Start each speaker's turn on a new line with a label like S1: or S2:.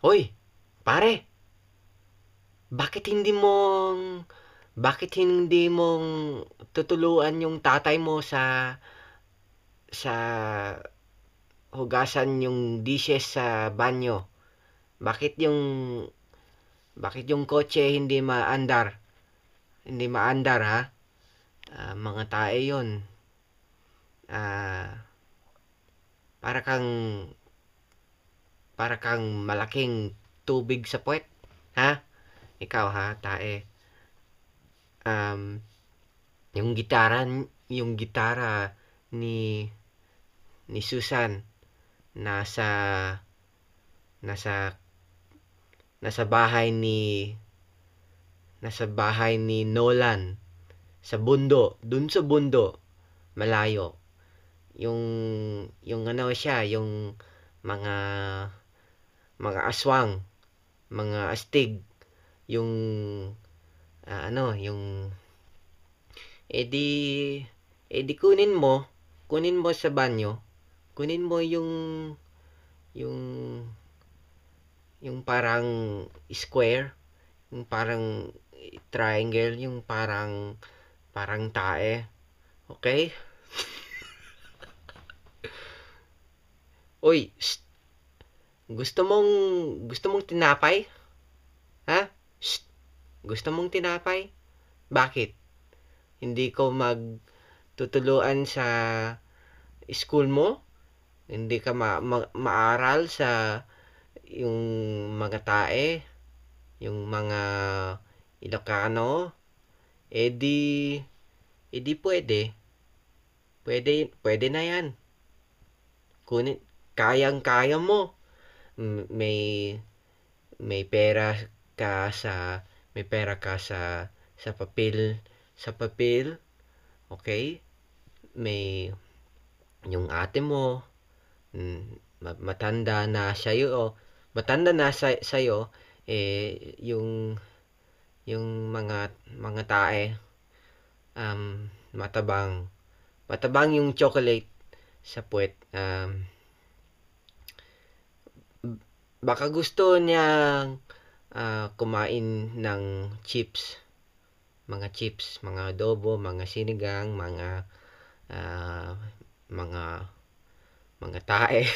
S1: Hoy, pare, bakit hindi mong bakit hindi mong tutuluan yung tatay mo sa hugasan yung dishes sa banyo? Bakit yung bakit yung kotse hindi maandar? Hindi maandar ha? Mga tae 'yon. Ah, para kang para kang malaking tubig sa puwet, ha? Ikaw ha, tae. Um, yung gitara yung gitara ni ni Susan nasa nasa nasa bahay ni nasa bahay ni Nolan sa bundo, dun sa bundo, malayo. Yung yung ano siya, yung mga mga aswang, mga astig, yung yung edi edi kunin mo sa banyo, kunin mo yung yung parang square, yung parang triangle, yung parang parang tae. Okay? Uy, shh, gusto mong tinapay? Ha? Shh, gusto mong tinapay? Bakit? Hindi ko magtutuluan sa school mo? Hindi ka maaral sa yung mga tae, yung mga Ilocano? Eh di pwede. Pwede na yan. Kunin, kayang-kaya mo. May may pera ka sa may pera ka sa papel, okay? May yung ate mo, matanda na matanda na sa'yo, yung mga tae, matabang, matabang yung chocolate sa puwet. Baka gusto niyang kumain ng chips, mga adobo, mga sinigang, ah, mga mga tae.